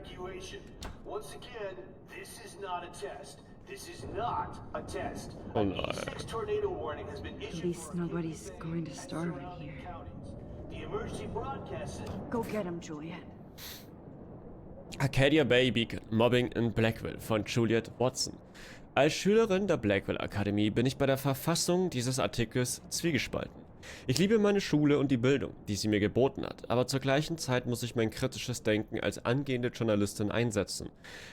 evacuation. Once again, this is not a test. This is not a test. Oh An nein. E6 tornado warning has been issued. At least nobody's going to starve in here. The emergency broadcast system. Go get him, Juliet. Arcadia Bay Beacon, Mobbing in Blackwell von Juliet Watson. Als Schülerin der Blackwell Akademie bin ich bei der Verfassung dieses Artikels zwiegespalten. Ich liebe meine Schule und die Bildung, die sie mir geboten hat, aber zur gleichen Zeit muss ich mein kritisches Denken als angehende Journalistin einsetzen.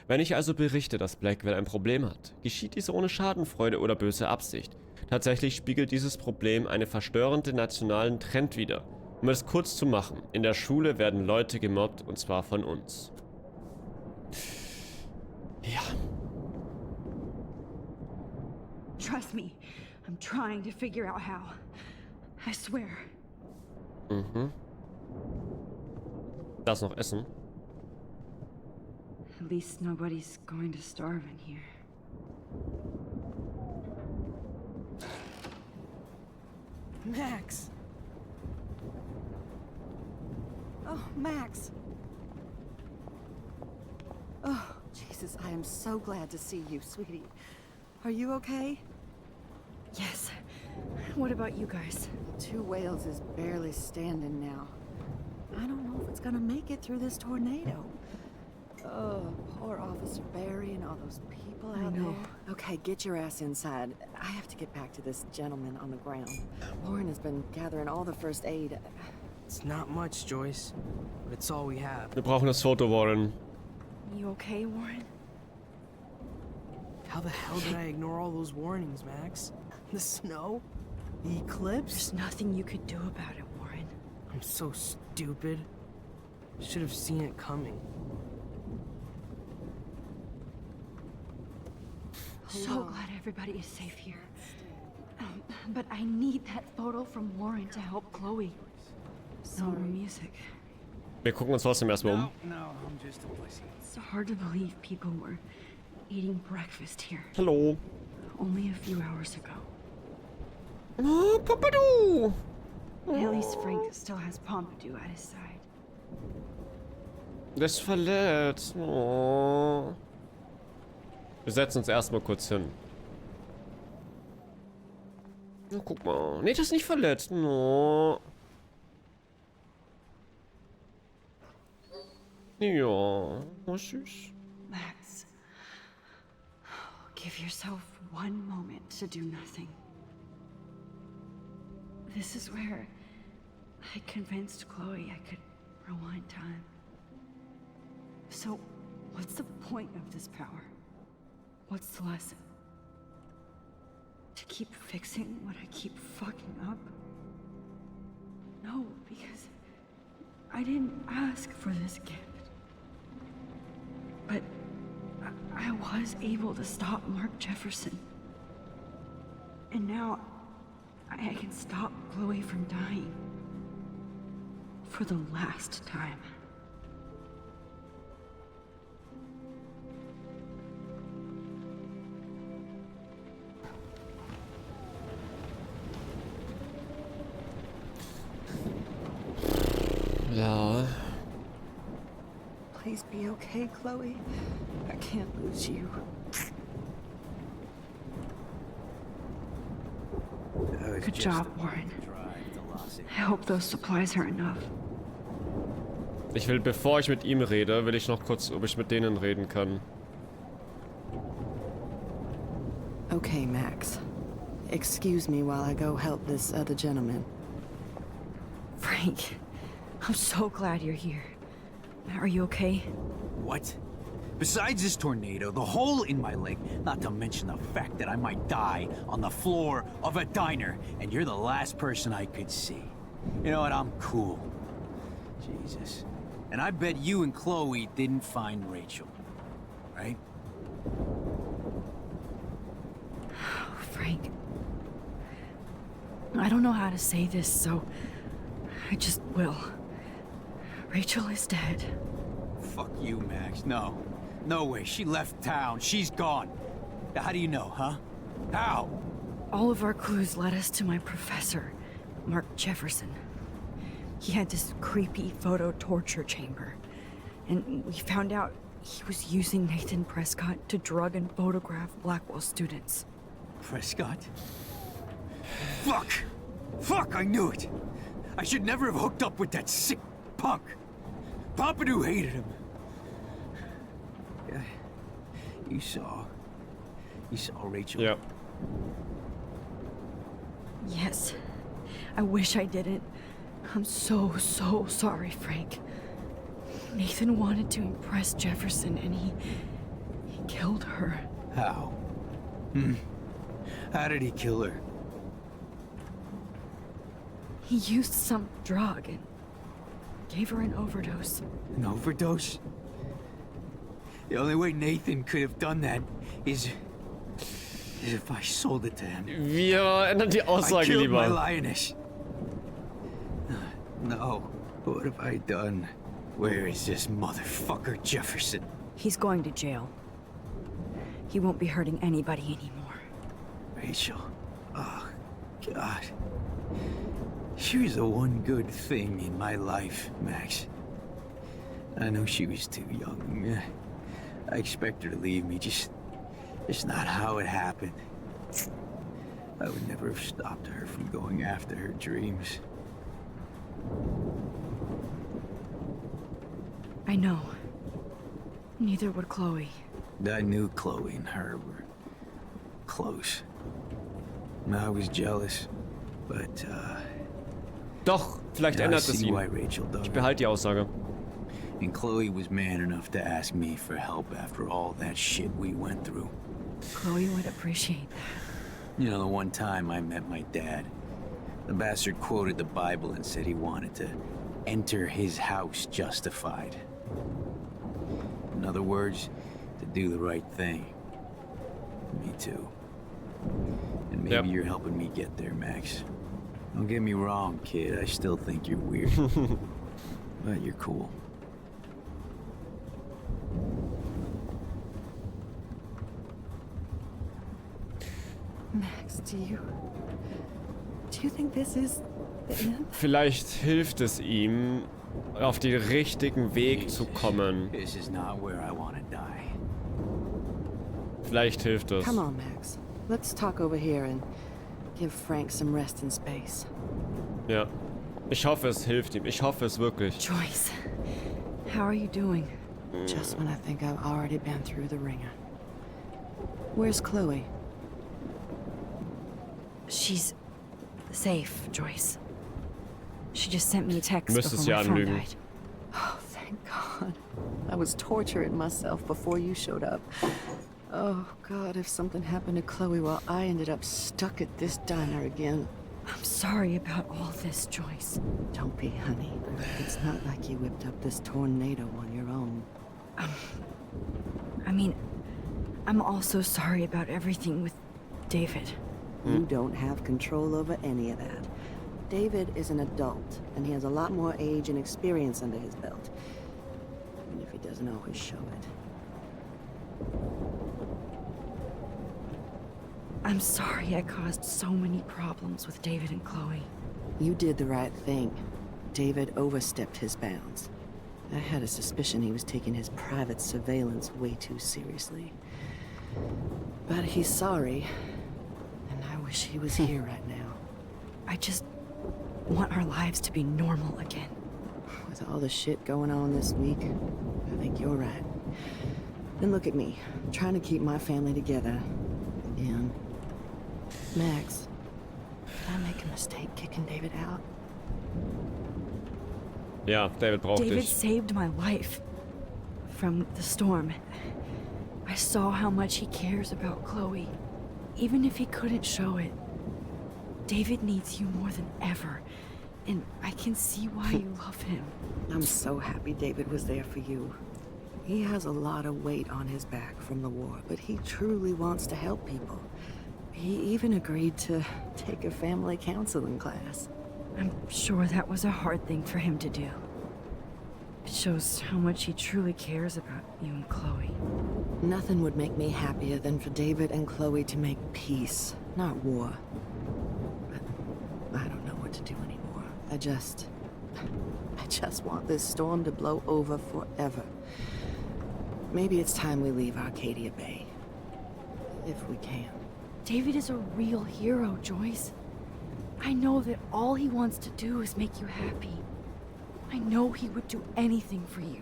Wenn ich also berichte, dass Blackwell ein Problem hat, geschieht dies ohne Schadenfreude oder böse Absicht. Tatsächlich spiegelt dieses Problem einen verstörenden nationalen Trend wider. Um es kurz zu machen, in der Schule werden Leute gemobbt und zwar von uns. Ja. Trust me, I'm trying to figure out how. I swear. Mhm. Das noch essen? At least nobody's going to starve in here. Max! Oh, Max! Oh, Jesus, I am so glad to see you, sweetie. Are you okay? Yes. What about you guys? Two Whales is barely standing now. I don't know if it's gonna make it through this tornado. Oh, poor Officer Barry and all those people out there. Okay, get your ass inside. I have to get back to this gentleman on the ground. Warren has been gathering all the first aid. It's not much, Joyce, but it's all we have. Wir brauchen das Foto, Warren. You okay, Warren? How the hell did I ignore all those warnings, Max? The snow? The eclipse? There's nothing you could do about it, Warren. I'm so stupid. Should have seen it coming. So glad everybody is safe here. But I need that photo from Warren to help Chloe. No more music. Wir gucken uns trotzdem erstmal um. No, I'm just a pussy. It's hard to believe people were eating breakfast here Hallo. only a few hours ago. Oh, Pompidou! At least Frank still has Pompidou at his side. Der ist verletzt. Oh. Wir setzen uns erstmal kurz hin. Na, guck mal. Nee, das ist nicht verletzt. No. Ja, oh, süß. Max, give yourself one moment to do nothing. This is where I convinced Chloe I could rewind time. So, what's the point of this power? What's the lesson? To keep fixing what I keep fucking up? No, because I didn't ask for this gift. But I was able to stop Mark Jefferson. And now I can stop Chloe from dying. For the last time. Ja. Please be okay, Chloe. I can't lose you. Good job, Warren. I hope those supplies are enough. Ich will, bevor ich mit ihm rede, will ich noch kurz, ob ich mit denen reden kann. Okay, Max. Excuse me while I go help this other gentleman. Frank, I'm so glad you're here. Are you okay? What? Besides this tornado, the hole in my leg, not to mention the fact that I might die on the floor of a diner, and you're the last person I could see. You know what? I'm cool. Jesus. And I bet you and Chloe didn't find Rachel. Right? Frank, I don't know how to say this, so I just will. Rachel is dead. Fuck you, Max. No. No way. She left town. She's gone. How do you know, huh? How? All of our clues led us to my professor, Mark Jefferson. He had this creepy photo torture chamber. And we found out he was using Nathan Prescott to drug and photograph Blackwell students. Prescott? Fuck! Fuck, I knew it! I should never have hooked up with that sick punk. Papadou hated him. Yeah. You saw Rachel. Ja. Yes. I wish I didn't. I'm so sorry, Frank. Nathan wanted to impress Jefferson and he killed her. How? How did he kill her? He used some drug and gave her an overdose. An overdose? The only way Nathan could have done that is if I sold it to him. Wir ändern die I Aussage killed my lieber. lioness. No. What have I done? Where is this motherfucker Jefferson? He's going to jail. He won't be hurting anybody anymore. Rachel. Oh, God. She was the one good thing in my life, Max. I know she was too young. I expect her to leave me, just not how it happened. I would never have stopped her from going after her dreams. I know. Neither would Chloe. I knew Chloe and her were close. I was jealous, but Doch, vielleicht I ändert es see ihn. why Rachel done Ich it. behalte die Aussage. And Chloe was man enough to ask me for help after all that shit we went through. Chloe would appreciate that. You know, the one time I met my dad, the bastard quoted the Bible and said he wanted to enter his house justified. In other words, to do the right thing. Me too. And maybe Yep. you're helping me get there, Max. Don't get me wrong, kid. I still think you're weird. But you're cool. Max, do you think this is the end? Vielleicht hilft es ihm, auf den richtigen Weg zu kommen. This is not where I want to die. Vielleicht hilft es. Come on, Max. Let's talk over here and give Frank some rest and space. Ja. Ich hoffe, es hilft ihm. Ich hoffe es wirklich. Joyce, how are you doing? Just when I think I've already been through the ringer. Where's Chloe? She's safe, Joyce. She just sent me a text Müsstest before ja my phone anlügen. died. Oh, thank God. I was torturing myself before you showed up. Oh, God, if something happened to Chloe while I ended up stuck at this diner again. I'm sorry about all this, Joyce. Don't be, honey. It's not like you whipped up this tornado on your own. I mean, I'm also sorry about everything with David. You don't have control over any of that. David is an adult, and he has a lot more age and experience under his belt. Even if he doesn't always show it. I'm sorry I caused so many problems with David and Chloe. You did the right thing. David overstepped his bounds. I had a suspicion he was taking his private surveillance way too seriously. But he's sorry, and I wish he was here right now. I just want our lives to be normal again. With all the shit going on this week, I think you're right. And look at me, trying to keep my family together. Again. Max, did I make a mistake kicking David out? Ja, David braucht David dich. saved my life from the storm. I saw how much he cares about Chloe, even if he couldn't show it. David needs you more than ever, and I can see why you love him. I'm so happy David was there for you. He has a lot of weight on his back from the war, but he truly wants to help people. He even agreed to take a family counseling class. I'm sure that was a hard thing for him to do. It shows how much he truly cares about you and Chloe. Nothing would make me happier than for David and Chloe to make peace, not war. But I don't know what to do anymore. I just want this storm to blow over forever. Maybe it's time we leave Arcadia Bay. If we can. David is a real hero, Joyce. I know that all he wants to do is make you happy. I know he would do anything for you.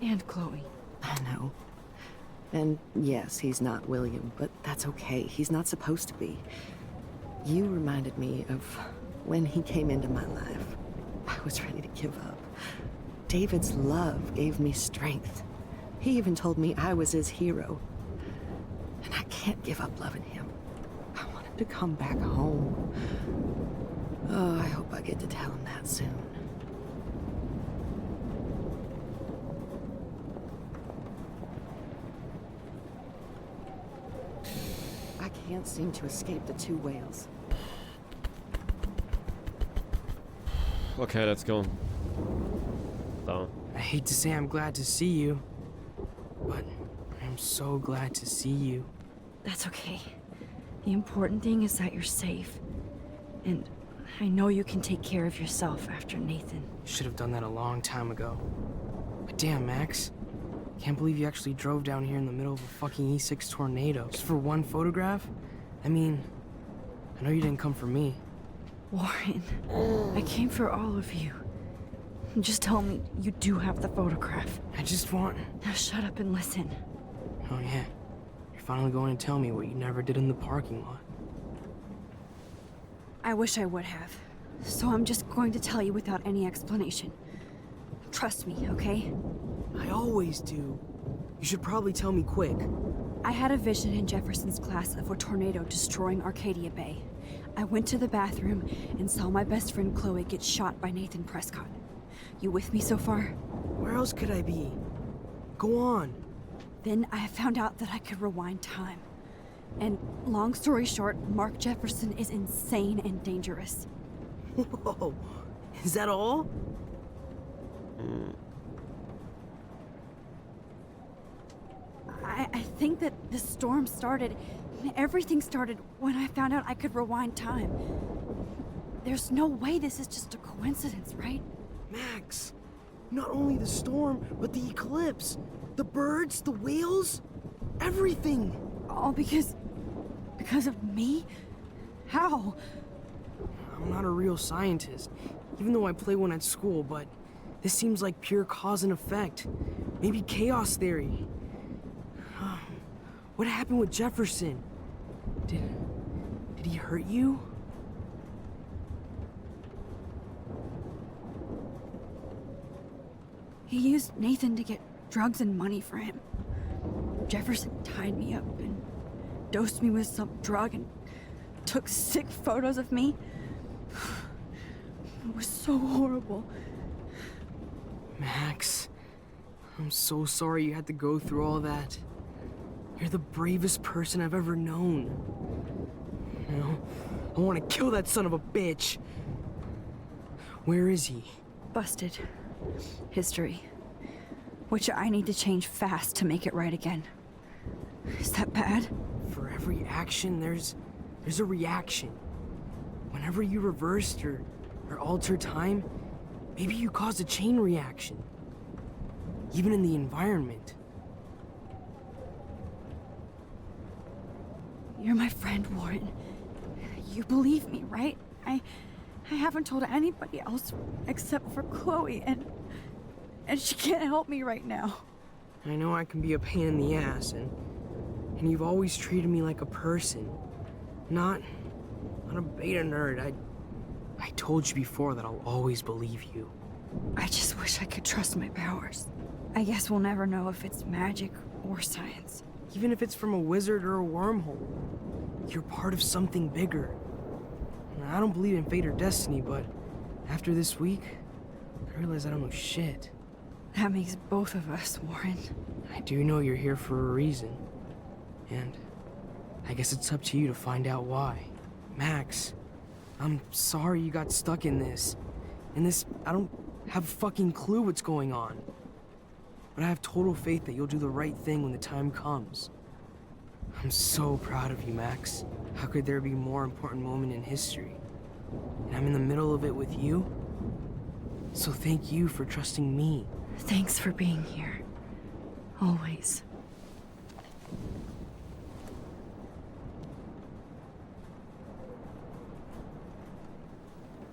And Chloe. I know. And yes, he's not William, but that's okay. He's not supposed to be. You reminded me of when he came into my life. I was ready to give up. David's love gave me strength. He even told me I was his hero. And I can't give up loving him. I want him to come back home. Oh, I hope I get to tell him that soon. I can't seem to escape the two whales. Okay, let's go. So. I hate to say I'm glad to see you, but I'm so glad to see you. That's okay. The important thing is that you're safe. And I know you can take care of yourself after Nathan. Should have done that a long time ago. But damn, Max. Can't believe you actually drove down here in the middle of a fucking E6 tornado. Just for one photograph? I mean, I know you didn't come for me. Warren, I came for all of you. Just tell me you do have the photograph. I just want... Now shut up and listen. Oh yeah. You're finally going to tell me what you never did in the parking lot. I wish I would have. So I'm just going to tell you without any explanation. Trust me, okay? I always do. You should probably tell me quick. I had a vision in Jefferson's class of a tornado destroying Arcadia Bay. I went to the bathroom and saw my best friend Chloe get shot by Nathan Prescott. You with me so far? Where else could I be? Go on. Then I found out that I could rewind time. And long story short, Mark Jefferson is insane and dangerous. Whoa. Is that all? I think that the storm started, everything started when I found out I could rewind time. There's no way this is just a coincidence, right? Max, not only the storm, but the eclipse, the birds, the whales, everything. All because of me? How? I'm not a real scientist, even though I play one at school, but this seems like pure cause and effect. Maybe chaos theory. What happened with Jefferson? Did he hurt you? He used Nathan to get drugs and money for him. Jefferson tied me up and dosed me with some drug and took sick photos of me. It was so horrible. Max, I'm so sorry you had to go through all that. You're the bravest person I've ever known. You know, I want to kill that son of a bitch. Where is he? Busted. History. Which I need to change fast to make it right again. Is that bad? For every action, there's a reaction. Whenever you reversed or altered time, maybe you caused a chain reaction. Even in the environment. You're my friend, Warren. You believe me, right? I haven't told anybody else except for Chloe, and she can't help me right now. I know I can be a pain in the ass, and you've always treated me like a person. Not a beta nerd. I told you before that I'll always believe you. I just wish I could trust my powers. I guess we'll never know if it's magic or science. Even if it's from a wizard or a wormhole, you're part of something bigger. I don't believe in fate or destiny, but after this week, I realize I don't know shit. That makes both of us, Warren. I do know you're here for a reason. And I guess it's up to you to find out why. Max, I'm sorry you got stuck in this. I don't have a fucking clue what's going on. But I have total faith that you'll do the right thing when the time comes. I'm so proud of you, Max. How could there be a more important moment in history? And I'm in the middle of it with you? So thank you for trusting me. Thanks for being here. Always.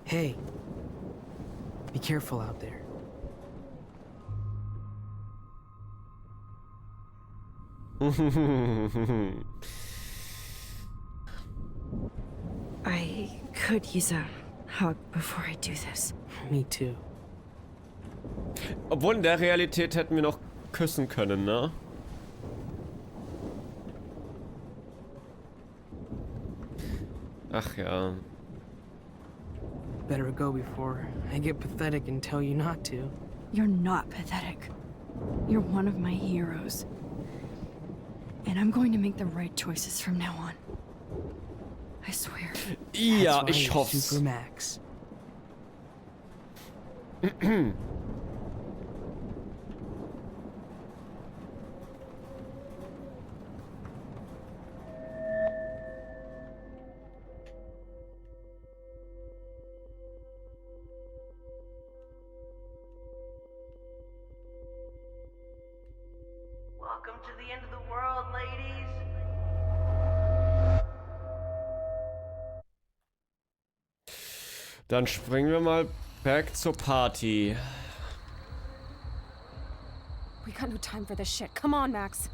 Hey, be careful out there. I could use a hug before I do this. Me too. Obwohl in der Realität hätten wir noch küssen können, ne? Ach ja. Better go before I get pathetic and tell you not to. You're not pathetic. You're one of my heroes. And I'm going to make the right choices from now on. I swear. Ja, That's why ich you're hoff's. Super Max. Welcome to the end of the world, ladies. Dann springen wir mal back zur Party. We got no time for this shit. Come on, Max.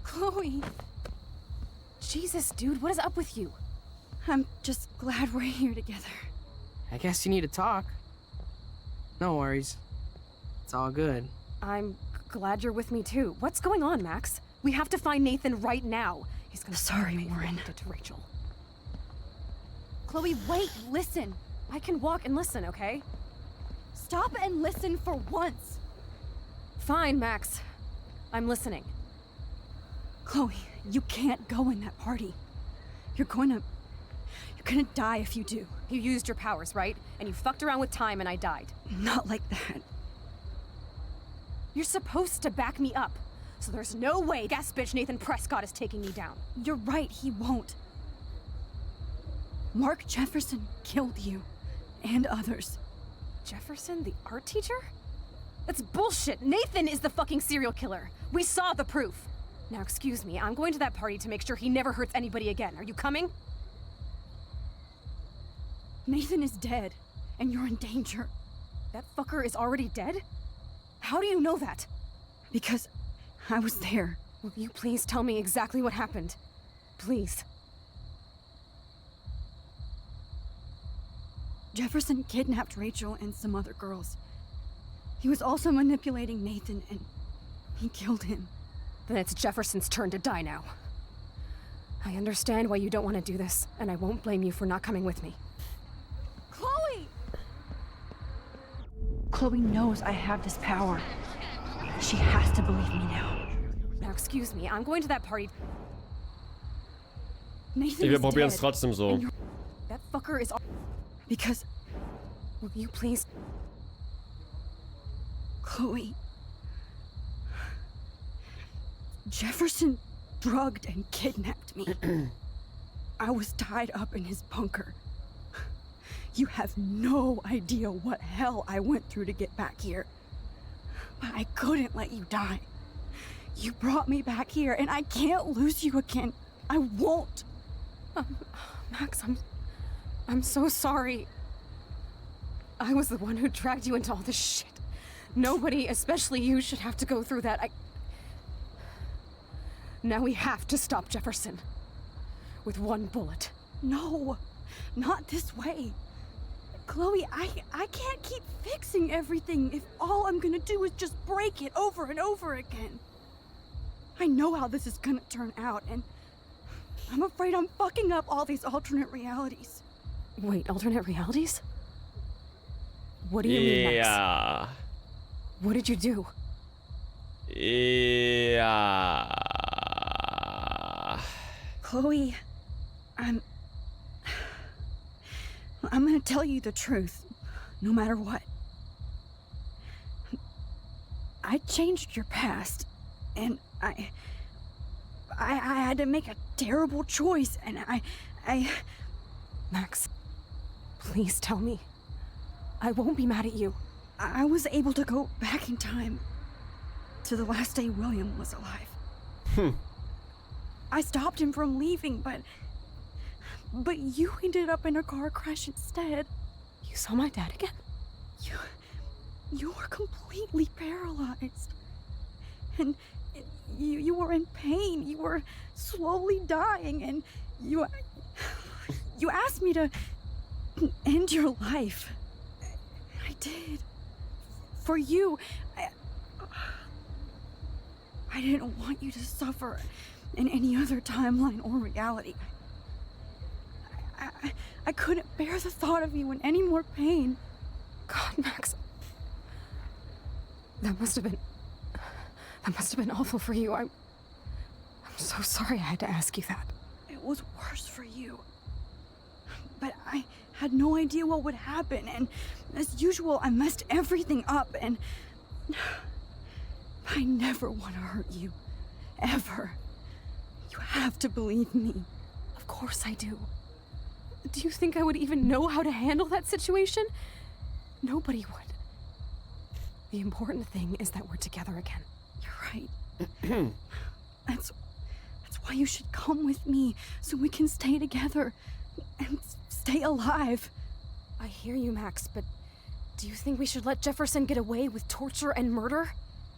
Chloe. Jesus, dude, what is up with you? I'm just glad we're here together. I guess you need to talk. No worries. It's all good. I'm glad you're with me too. What's going on, Max? We have to find Nathan right now. He's gonna Sorry, pay for what Warren. he did to Rachel. Chloe, wait, listen. I can walk and listen, okay? Stop and listen for once. Fine, Max. I'm listening. Chloe, you can't go in that party. You're gonna die if you do. You used your powers, right? And you fucked around with time and I died. Not like that. You're supposed to back me up. So there's no way gas bitch Nathan Prescott is taking me down. You're right, he won't. Mark Jefferson killed you. And others. Jefferson, the art teacher? That's bullshit. Nathan is the fucking serial killer. We saw the proof. Now, excuse me, I'm going to that party to make sure he never hurts anybody again. Are you coming? Nathan is dead, and you're in danger. That fucker is already dead? How do you know that? Because I was there. Will you please tell me exactly what happened? Please. Jefferson kidnapped Rachel and some other girls. He was also manipulating Nathan, and he killed him. Then it's Jefferson's turn to die now. I understand why you don't want to do this, and I won't blame you for not coming with me. Chloe! Chloe knows I have this power. She has to believe me now. Now, excuse me, I'm going to that party. Nathan Wir is probieren es dead, trotzdem so. and you're- That fucker is... Because, Will you please... Chloe... Jefferson drugged and kidnapped me. I was tied up in his bunker. You have no idea what hell I went through to get back here. But I couldn't let you die. You brought me back here, and I can't lose you again. I won't. Max, I'm so sorry. I was the one who dragged you into all this shit. Nobody, especially you, should have to go through that. Now we have to stop Jefferson. With one bullet. No, not this way. Chloe, I can't keep fixing everything if all I'm gonna do is just break it over and over again. I know how this is gonna turn out, and I'm afraid I'm fucking up all these alternate realities. Wait, alternate realities? What do you mean, Max? Ja. What did you do? Ja. Chloe, I'm gonna tell you the truth, no matter what. I changed your past, and I had to make a terrible choice, and I... Max, please tell me. I won't be mad at you. I was able to go back in time to the last day William was alive. I stopped him from leaving, but you ended up in a car crash instead. You saw my dad again? You were completely paralyzed. And you were in pain. You were slowly dying, and you asked me to end your life. I did. For you. I didn't want you to suffer in any other timeline or reality. I couldn't bear the thought of you in any more pain. God, Max. That must have been awful for you. I'm so sorry I had to ask you that. It was worse for you. But I had no idea what would happen, and as usual, I messed everything up, and I never want to hurt you. Ever. You have to believe me. Of course I do. Do you think I would even know how to handle that situation? Nobody would. The important thing is that we're together again. You're right. That's why you should come with me, so we can stay together and stay alive. I hear you, Max, but do you think we should let Jefferson get away with torture and murder?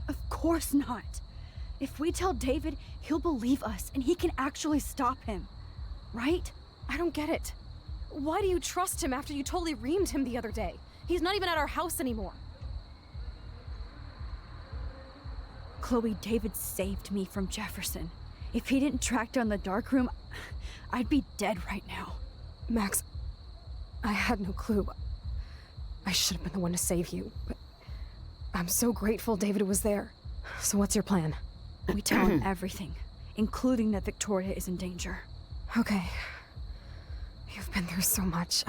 Of course not. If we tell David, he'll believe us and he can actually stop him. Right? I don't get it. Why do you trust him after you totally reamed him the other day? He's not even at our house anymore. Chloe, David saved me from Jefferson. If he didn't track down the dark room, I'd be dead right now. Max, I had no clue. I should have been the one to save you, but I'm so grateful David was there. So what's your plan? We tell him everything, including that Victoria is in danger. Okay. You've been through so much.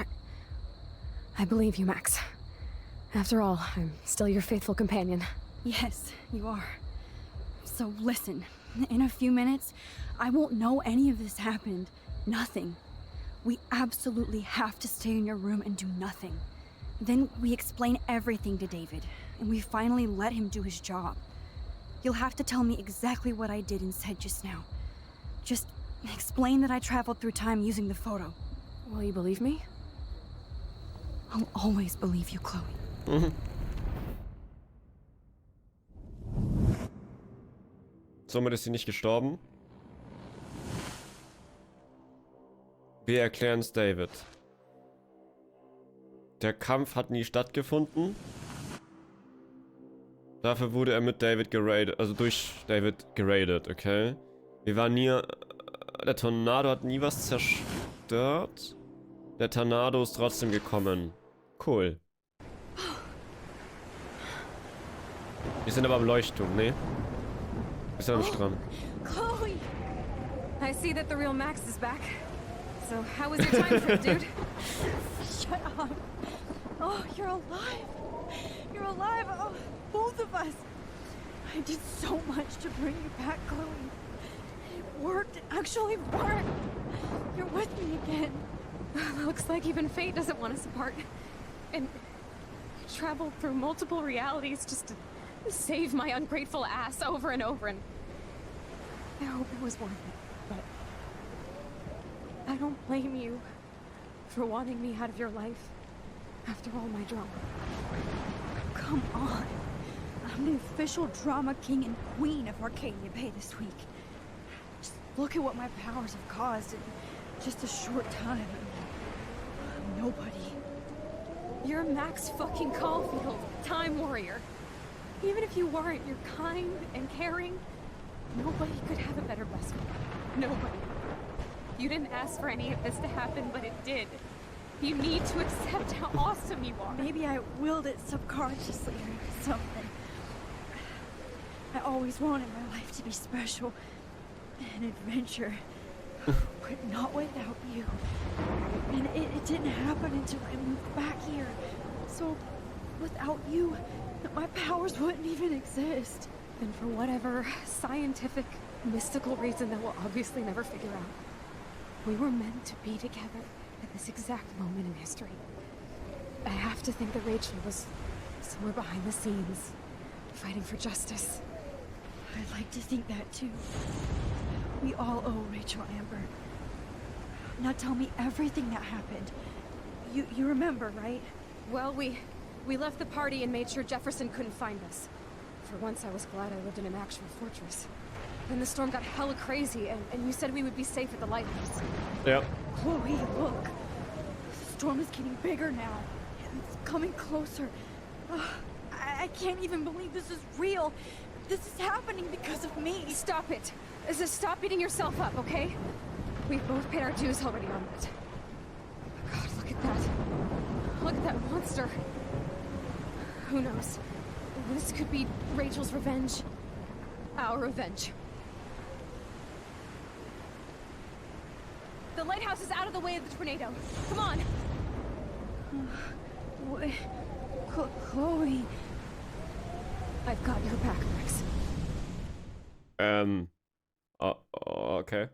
I believe you, Max. After all, I'm still your faithful companion. Yes, you are. So listen, in a few minutes, I won't know any of this happened. Nothing. We absolutely have to stay in your room and do nothing. Then we explain everything to David, and we finally let him do his job. You'll have to tell me exactly what I did and said just now. Just explain that I traveled through time using the photo. Will you believe me? I'll always believe you, Chloe. Somit ist sie nicht gestorben. Wir erklären es David. Der Kampf hat nie stattgefunden. Dafür wurde er mit David geradet, also durch David geradet, okay? Wir waren nie... Der Tornado hat nie was zerstört. Der Tornado ist trotzdem gekommen. Cool. Wir sind aber am Leuchtturm, ne? Wir sind am Strand. Chloe! I see that the real Max is back. So, how was your time trip, dude? Shut up. Oh, you're alive. You're alive. Oh, both of us. I did so much to bring you back, Chloe. It worked. It actually worked. You're with me again. Looks like even fate doesn't want us apart. And traveled through multiple realities just to save my ungrateful ass over and over, and I hope it was worth it, but I don't blame you for wanting me out of your life after all my drama. Come on. I'm the official drama king and queen of Arcadia Bay this week. Just look at what my powers have caused in just a short time. I'm nobody. You're Max fucking Caulfield, Time Warrior. Even if you weren't, you're kind and caring. Nobody could have a better best friend. Nobody. You didn't ask for any of this to happen, but it did. You need to accept how awesome you are. Maybe I willed it subconsciously or something. I always wanted my life to be special. An adventure. But not without you. And it didn't happen until I moved back here. So, without you, my powers wouldn't even exist. And for whatever scientific, mystical reason that we'll obviously never figure out, we were meant to be together at this exact moment in history. I have to think that Rachel was somewhere behind the scenes, fighting for justice. I'd like to think that too. We all owe Rachel Amber. Now tell me everything that happened. You remember, right? Well, we left the party and made sure Jefferson couldn't find us. For once, I was glad I lived in an actual fortress. Then the storm got hella crazy, and you said we would be safe at the lighthouse. Ja. Chloe, look. The storm is getting bigger now. And it's coming closer. I can't even believe this is real. This is happening because of me. Stop it. Just stop beating yourself up, okay? We've both paid our dues already on that. Oh God, look at that. Look at that monster. Who knows? This could be Rachel's revenge. Our revenge. The lighthouse is out of the way of the tornado. Come on. Chloe. I've got your back, Max. Okay.